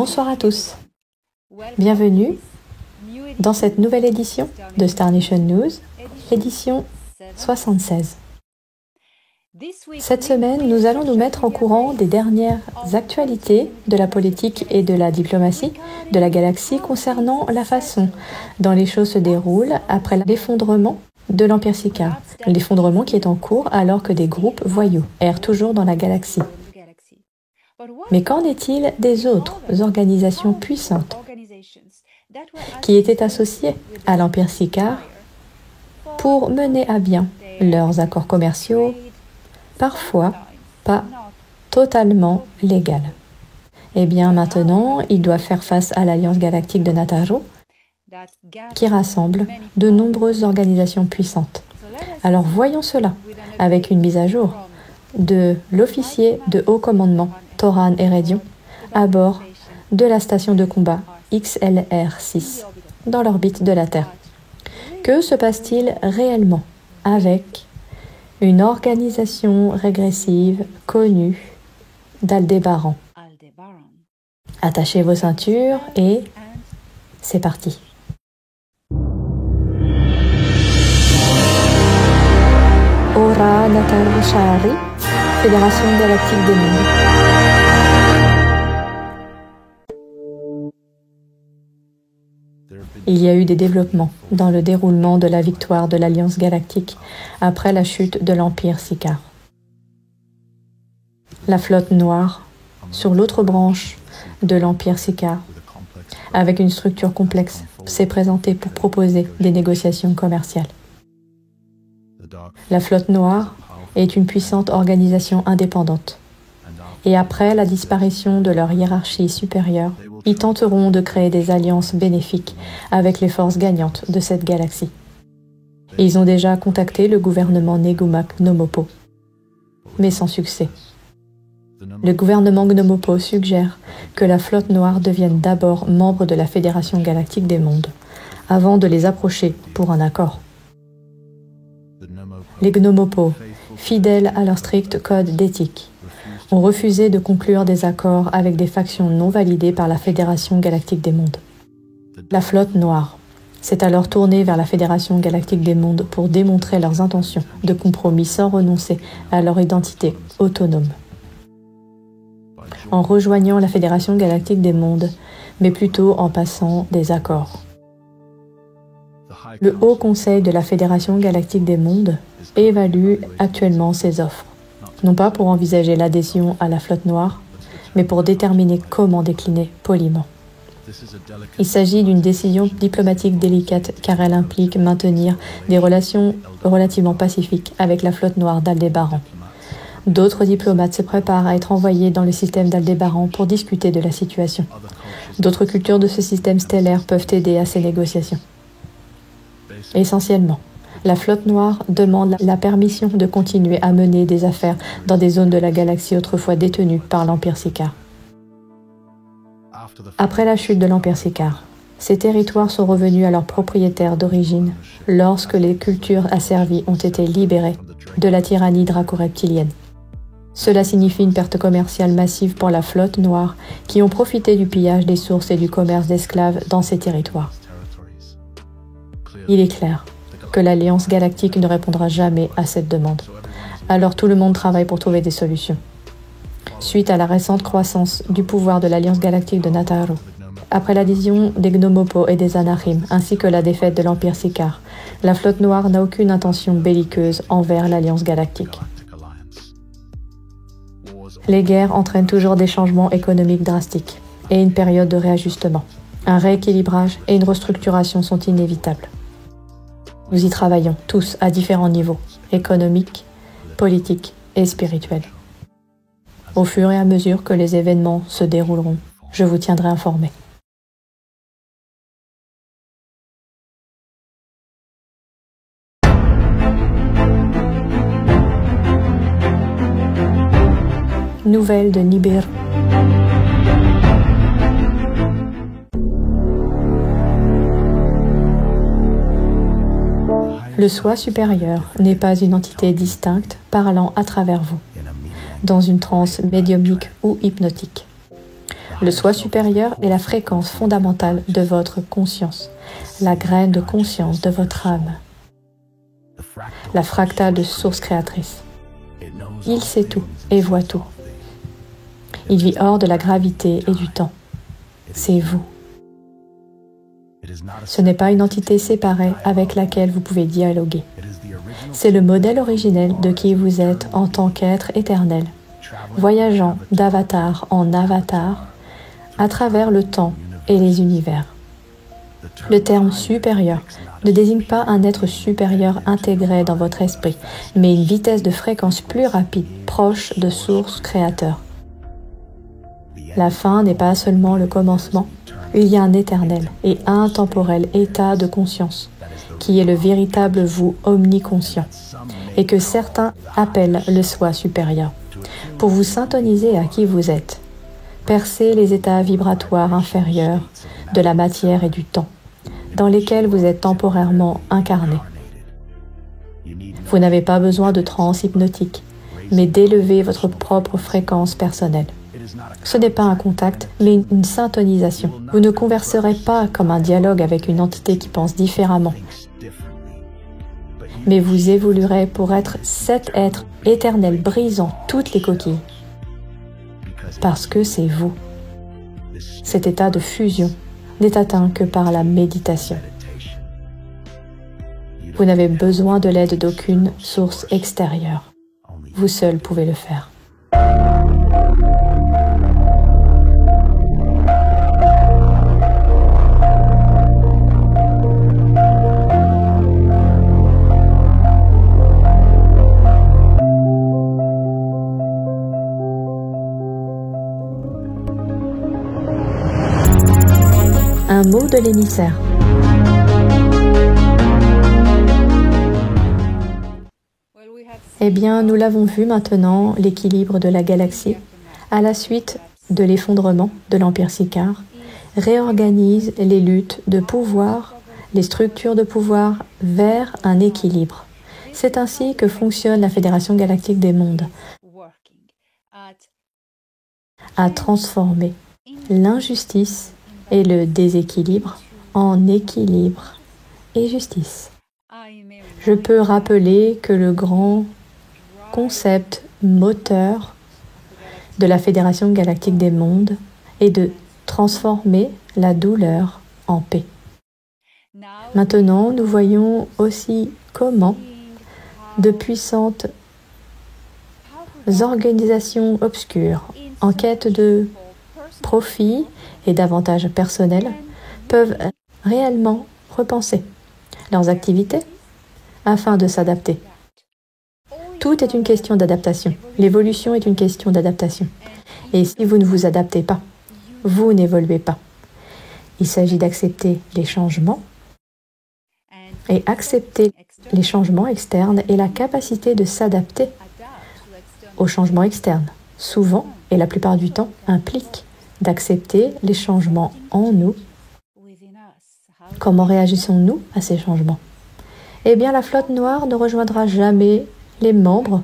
Bonsoir à tous. Bienvenue dans cette nouvelle édition de Star Nation News, édition 76. Cette semaine, nous allons nous mettre au courant des dernières actualités de la politique et de la diplomatie de la galaxie concernant la façon dont les choses se déroulent après l'effondrement de l'Empire Siccar. L'effondrement qui est en cours alors que des groupes voyous errent toujours dans la galaxie. Mais qu'en est-il des autres organisations puissantes qui étaient associées à l'Empire Siccar pour mener à bien leurs accords commerciaux, parfois pas totalement légaux? Eh bien maintenant, ils doivent faire face à l'Alliance Galactique de Nataro, qui rassemble de nombreuses organisations puissantes. Alors voyons cela avec une mise à jour de l'officier de haut commandement Toran Erédion à bord de la station de combat XLR-6 dans l'orbite de la Terre. Que se passe-t-il réellement avec une organisation régressive connue d'Aldébaran? Attachez vos ceintures et c'est parti. Ora Nataro Shari, Fédération Galactique des Mondes. Il y a eu des développements dans le déroulement de la victoire de l'Alliance Galactique après la chute de l'Empire Siccar. La flotte noire, sur l'autre branche de l'Empire Siccar, avec une structure complexe, s'est présentée pour proposer des négociations commerciales. La flotte noire est une puissante organisation indépendante. Et après la disparition de leur hiérarchie supérieure, ils tenteront de créer des alliances bénéfiques avec les forces gagnantes de cette galaxie. Ils ont déjà contacté le gouvernement Negumak Gnomopo, mais sans succès. Le gouvernement Gnomopo suggère que la flotte noire devienne d'abord membre de la Fédération Galactique des Mondes, avant de les approcher pour un accord. Les Gnomopo, fidèles à leur strict code d'éthique, ont refusé de conclure des accords avec des factions non validées par la Fédération Galactique des Mondes. La flotte noire s'est alors tournée vers la Fédération Galactique des Mondes pour démontrer leurs intentions de compromis sans renoncer à leur identité autonome. En rejoignant la Fédération Galactique des Mondes, mais plutôt en passant des accords. Le Haut Conseil de la Fédération Galactique des Mondes évalue actuellement ses offres, non pas pour envisager l'adhésion à la flotte noire, mais pour déterminer comment décliner poliment. Il s'agit d'une décision diplomatique délicate car elle implique maintenir des relations relativement pacifiques avec la flotte noire d'Aldébaran. D'autres diplomates se préparent à être envoyés dans le système d'Aldébaran pour discuter de la situation. D'autres cultures de ce système stellaire peuvent aider à ces négociations. Essentiellement, la flotte noire demande la permission de continuer à mener des affaires dans des zones de la galaxie autrefois détenues par l'Empire Siccar. Après la chute de l'Empire Siccar, ces territoires sont revenus à leurs propriétaires d'origine lorsque les cultures asservies ont été libérées de la tyrannie draco-reptilienne. Cela signifie une perte commerciale massive pour la flotte noire qui ont profité du pillage des sources et du commerce d'esclaves dans ces territoires. Il est clair que l'Alliance Galactique ne répondra jamais à cette demande. Alors tout le monde travaille pour trouver des solutions. Suite à la récente croissance du pouvoir de l'Alliance Galactique de Nataro, après l'adhésion des Gnomopo et des Anahim, ainsi que la défaite de l'Empire Siccar, la flotte noire n'a aucune intention belliqueuse envers l'Alliance Galactique. Les guerres entraînent toujours des changements économiques drastiques et une période de réajustement. Un rééquilibrage et une restructuration sont inévitables. Nous y travaillons tous à différents niveaux, économiques, politiques et spirituels. Au fur et à mesure que les événements se dérouleront, je vous tiendrai informé. Nouvelle de Nibiru. Le soi supérieur n'est pas une entité distincte parlant à travers vous, dans une transe médiumnique ou hypnotique. Le soi supérieur est la fréquence fondamentale de votre conscience, la graine de conscience de votre âme, la fractale de source créatrice. Il sait tout et voit tout. Il vit hors de la gravité et du temps. C'est vous. Ce n'est pas une entité séparée avec laquelle vous pouvez dialoguer. C'est le modèle originel de qui vous êtes en tant qu'être éternel, voyageant d'avatar en avatar à travers le temps et les univers. Le terme supérieur ne désigne pas un être supérieur intégré dans votre esprit, mais une vitesse de fréquence plus rapide, proche de source créateur. La fin n'est pas seulement le commencement, il y a un éternel et intemporel état de conscience, qui est le véritable vous omniconscient, et que certains appellent le soi supérieur. Pour vous syntoniser à qui vous êtes, percez les états vibratoires inférieurs de la matière et du temps, dans lesquels vous êtes temporairement incarné. Vous n'avez pas besoin de transe hypnotique, mais d'élever votre propre fréquence personnelle. Ce n'est pas un contact, mais une syntonisation. Vous ne converserez pas comme un dialogue avec une entité qui pense différemment, mais vous évoluerez pour être cet être éternel brisant toutes les coquilles. Parce que c'est vous. Cet état de fusion n'est atteint que par la méditation. Vous n'avez besoin de l'aide d'aucune source extérieure. Vous seul pouvez le faire. Un mot de l'émissaire. Eh bien, nous l'avons vu maintenant, l'équilibre de la galaxie, à la suite de l'effondrement de l'Empire Sicard, réorganise les luttes de pouvoir, les structures de pouvoir vers un équilibre. C'est ainsi que fonctionne la Fédération Galactique des Mondes, à transformer l'injustice et le déséquilibre en équilibre et justice. Je peux rappeler que le grand concept moteur de la Fédération Galactique des Mondes est de transformer la douleur en paix. Maintenant, nous voyons aussi comment de puissantes organisations obscures en quête de profit et d'avantages personnels peuvent réellement repenser leurs activités afin de s'adapter. Tout est une question d'adaptation. L'évolution est une question d'adaptation. Et si vous ne vous adaptez pas, vous n'évoluez pas. Il s'agit d'accepter les changements et accepter les changements externes et la capacité de s'adapter aux changements externes. Souvent, et la plupart du temps, implique d'accepter les changements en nous. Comment réagissons-nous à ces changements? Eh bien, la flotte noire ne rejoindra jamais les membres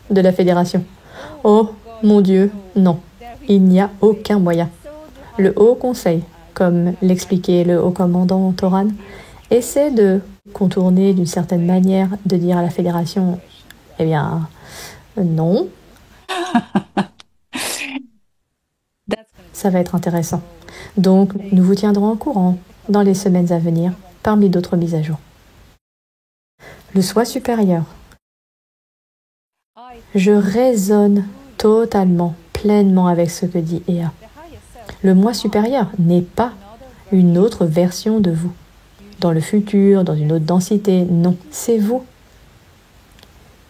de la Fédération. Oh, mon Dieu, non. Il n'y a aucun moyen. Le Haut Conseil, comme l'expliquait le Haut Commandant Toran, essaie de contourner d'une certaine manière, de dire à la Fédération, eh bien, non. Ça va être intéressant. Donc, nous vous tiendrons au courant dans les semaines à venir, parmi d'autres mises à jour. Le soi supérieur. Je résonne totalement, pleinement avec ce que dit Ea. Le moi supérieur n'est pas une autre version de vous. Dans le futur, dans une autre densité, non, c'est vous.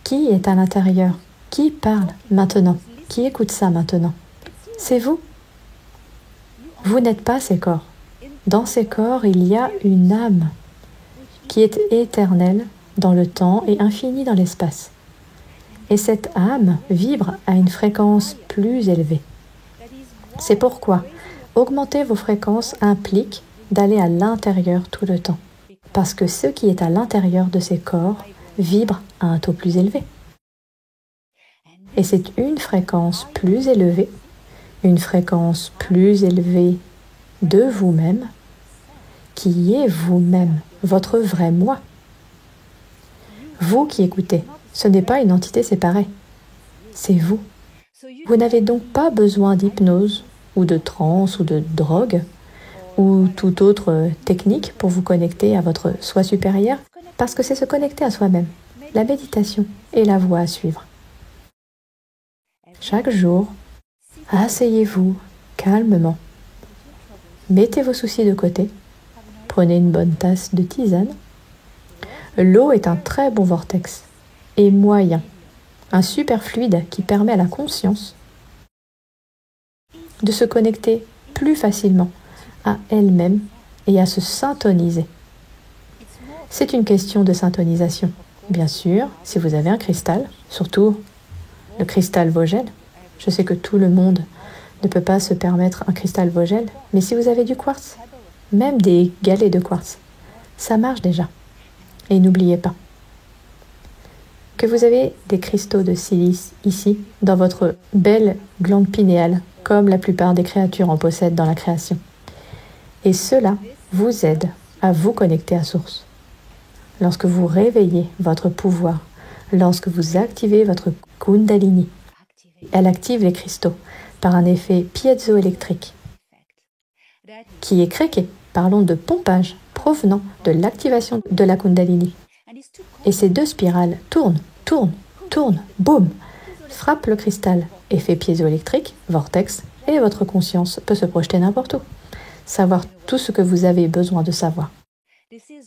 Qui est à l'intérieur? Qui parle maintenant? Qui écoute ça maintenant? C'est vous. Vous n'êtes pas ces corps. Dans ces corps, il y a une âme qui est éternelle dans le temps et infinie dans l'espace. Et cette âme vibre à une fréquence plus élevée. C'est pourquoi augmenter vos fréquences implique d'aller à l'intérieur tout le temps. Parce que ce qui est à l'intérieur de ces corps vibre à un taux plus élevé. Et c'est une fréquence plus élevée une fréquence plus élevée de vous-même, qui est vous-même, votre vrai moi. Vous qui écoutez, ce n'est pas une entité séparée, c'est vous. Vous n'avez donc pas besoin d'hypnose, ou de transe, ou de drogue, ou toute autre technique pour vous connecter à votre soi supérieur, parce que c'est se connecter à soi-même, la méditation et la voie à suivre. Chaque jour, asseyez-vous calmement, mettez vos soucis de côté, prenez une bonne tasse de tisane. L'eau est un très bon vortex et moyen, un super fluide qui permet à la conscience de se connecter plus facilement à elle-même et à se syntoniser. C'est une question de syntonisation. Bien sûr, si vous avez un cristal, surtout le cristal Vogel, je sais que tout le monde ne peut pas se permettre un cristal Vogel, mais si vous avez du quartz, même des galets de quartz, ça marche déjà. Et n'oubliez pas que vous avez des cristaux de silice ici, dans votre belle glande pinéale, comme la plupart des créatures en possèdent dans la création. Et cela vous aide à vous connecter à source. Lorsque vous réveillez votre pouvoir, lorsque vous activez votre Kundalini, elle active les cristaux par un effet piezoélectrique qui est créé, parlons de pompage provenant de l'activation de la Kundalini. Et ces deux spirales tournent, tournent, tournent, boum, frappent le cristal, effet piézoélectrique, vortex, et votre conscience peut se projeter n'importe où. Savoir tout ce que vous avez besoin de savoir.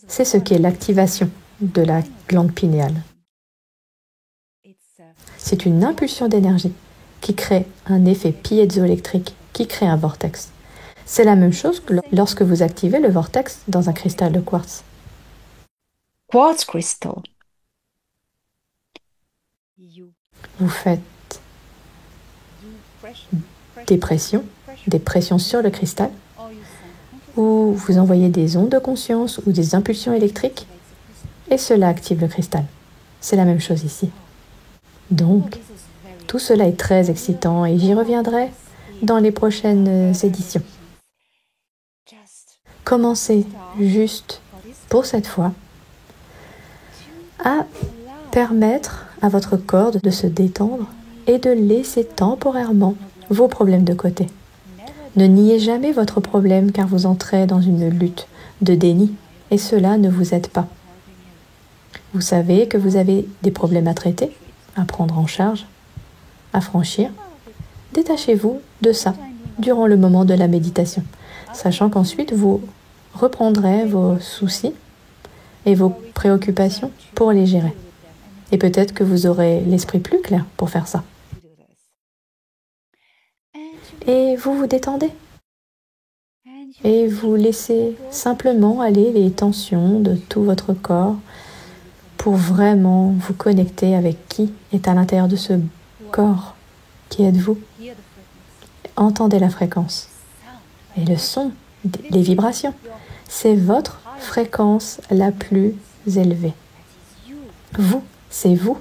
C'est ce qu'est l'activation de la glande pinéale. C'est une impulsion d'énergie qui crée un effet piézoélectrique, qui crée un vortex. C'est la même chose que lorsque vous activez le vortex dans un cristal de quartz. Quartz crystal. Vous faites des pressions sur le cristal, ou vous envoyez des ondes de conscience ou des impulsions électriques, et cela active le cristal. C'est la même chose ici. Donc, tout cela est très excitant et j'y reviendrai dans les prochaines éditions. Commencez juste, pour cette fois, à permettre à votre corps de se détendre et de laisser temporairement vos problèmes de côté. Ne niez jamais votre problème car vous entrez dans une lutte de déni et cela ne vous aide pas. Vous savez que vous avez des problèmes à traiter, à prendre en charge, à franchir. Détachez-vous de ça durant le moment de la méditation, sachant qu'ensuite vous reprendrez vos soucis et vos préoccupations pour les gérer. Et peut-être que vous aurez l'esprit plus clair pour faire ça. Et vous vous détendez. Et vous laissez simplement aller les tensions de tout votre corps pour vraiment vous connecter avec qui est à l'intérieur de ce corps. Qui êtes-vous? Entendez la fréquence. Et le son, les vibrations, c'est votre fréquence la plus élevée. Vous, c'est vous.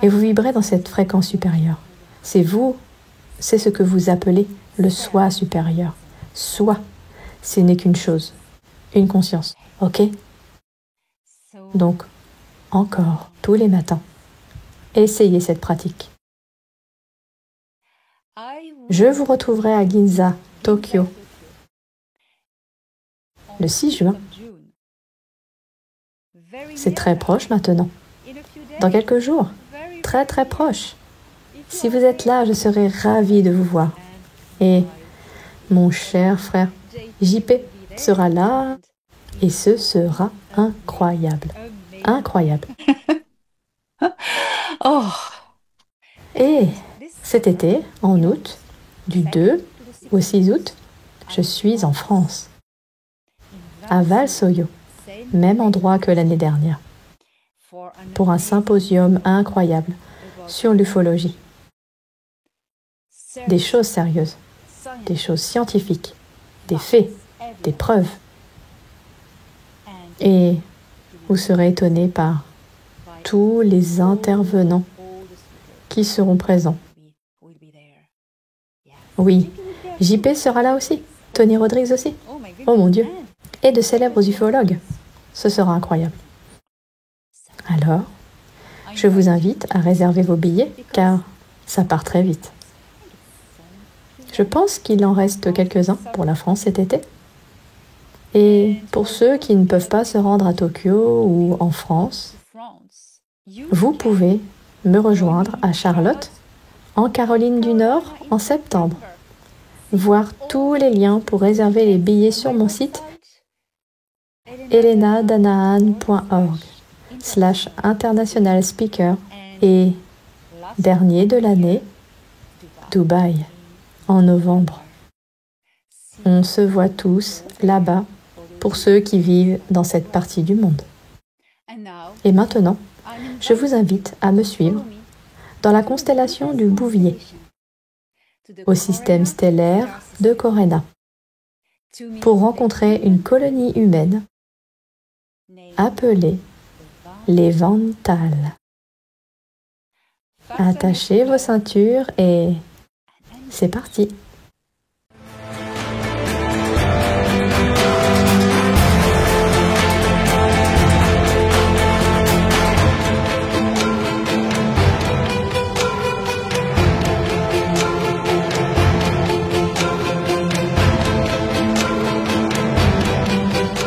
Et vous vibrez dans cette fréquence supérieure. C'est vous, c'est ce que vous appelez le soi supérieur. Soi, ce n'est qu'une chose, une conscience. Ok? Donc, encore, tous les matins, essayez cette pratique. Je vous retrouverai à Ginza, Tokyo, le 6 juin. C'est très proche maintenant. Dans quelques jours, très très proche. Si vous êtes là, je serai ravie de vous voir. Et mon cher frère JP sera là et ce sera incroyable. Incroyable. Oh, Et cet été, en août, du 2 au 6 août, je suis en France, à Val-Soyo, même endroit que l'année dernière, pour un symposium incroyable sur l'ufologie. Des choses sérieuses, des choses scientifiques, des faits, des preuves. Et vous serez étonnés par tous les intervenants qui seront présents. Oui, JP sera là aussi, Tony Rodrigues aussi. Oh mon Dieu, et de célèbres ufologues. Ce sera incroyable. Alors, je vous invite à réserver vos billets car ça part très vite. Je pense qu'il en reste quelques-uns pour la France cet été. Et pour ceux qui ne peuvent pas se rendre à Tokyo ou en France, vous pouvez me rejoindre à Charlotte, en Caroline du Nord, en septembre. Voir tous les liens pour réserver les billets sur mon site elenadanaan.org/international speaker et dernier de l'année, Dubaï, en novembre. On se voit tous là-bas pour ceux qui vivent dans cette partie du monde. Et maintenant, je vous invite à me suivre dans la constellation du Bouvier, au système stellaire de Corena, pour rencontrer une colonie humaine appelée les Vantals. Attachez vos ceintures et c'est parti!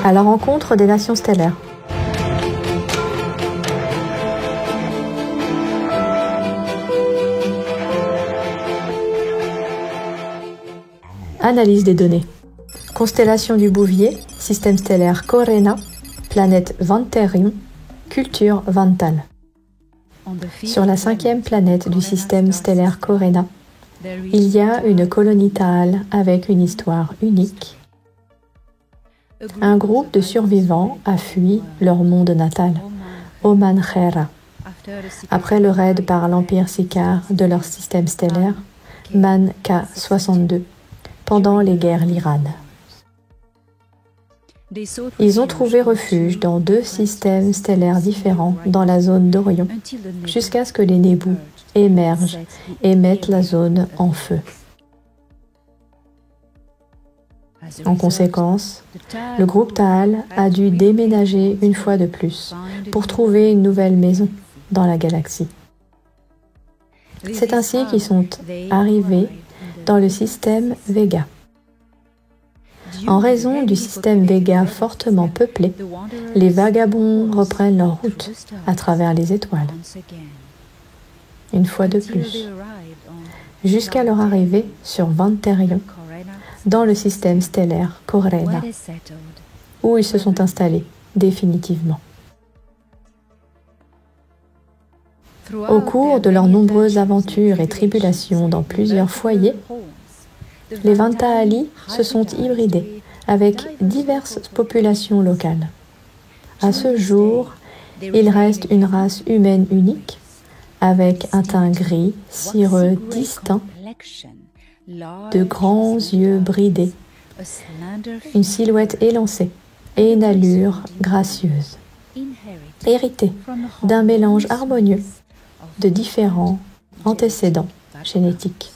À la rencontre des nations stellaires. Analyse des données. Constellation du Bouvier, système stellaire Corena, planète Vantarion, culture Vantal. Sur la 5e planète du système stellaire Corena, il y a une colonie Taal avec une histoire unique. Un groupe de survivants a fui leur monde natal, Oman Khera, après le raid par l'Empire Sicard de leur système stellaire, Man K62, pendant les guerres Lyranes. Ils ont trouvé refuge dans 2 systèmes stellaires différents dans la zone d'Orion, jusqu'à ce que les Nébus émergent et mettent la zone en feu. En conséquence, le groupe Taal a dû déménager une fois de plus pour trouver une nouvelle maison dans la galaxie. C'est ainsi qu'ils sont arrivés dans le système Vega. En raison du système Vega fortement peuplé, les vagabonds reprennent leur route à travers les étoiles. Une fois de plus, jusqu'à leur arrivée sur Vantarion, dans le système stellaire Corena, où ils se sont installés définitivement. Au cours de leurs nombreuses aventures et tribulations dans plusieurs foyers, les Vantali se sont hybridés avec diverses populations locales. À ce jour, il reste une race humaine unique, avec un teint gris, cireux distinct, de grands yeux bridés, une silhouette élancée et une allure gracieuse, héritée d'un mélange harmonieux de différents antécédents génétiques.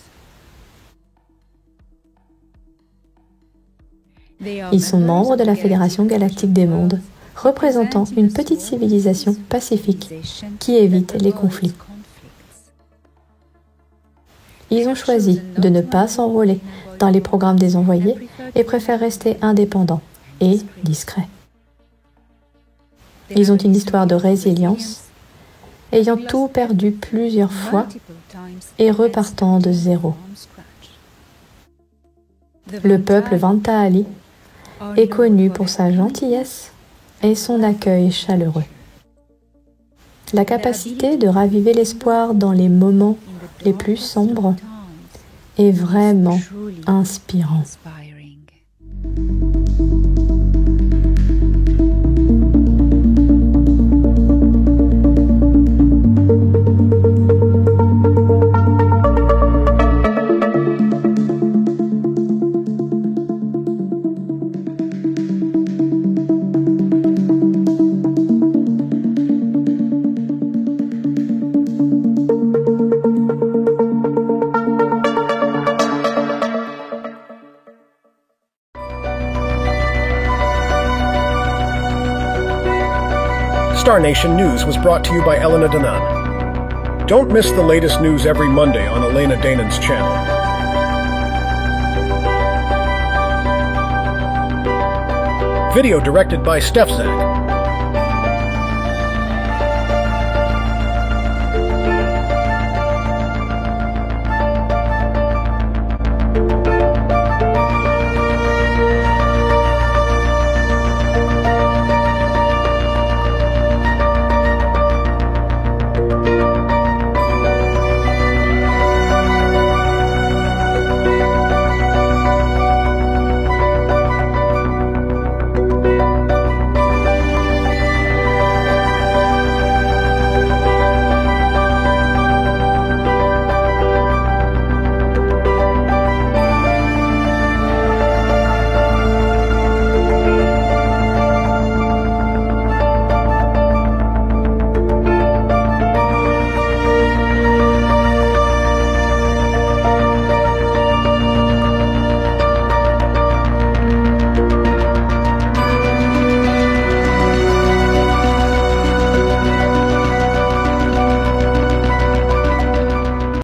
Ils sont membres de la Fédération galactique des mondes, représentant une petite civilisation pacifique qui évite les conflits. Ils ont choisi de ne pas s'enrôler dans les programmes des envoyés et préfèrent rester indépendants et discrets. Ils ont une histoire de résilience, ayant tout perdu plusieurs fois et repartant de zéro. Le peuple Vantali est connu pour sa gentillesse et son accueil chaleureux. La capacité de raviver l'espoir dans les moments les plus sombres est vraiment inspirant. Star Nation News was brought to you by Elena Danan. Don't miss the latest news every Monday on Elena Danan's channel. Video directed by Steph Zach.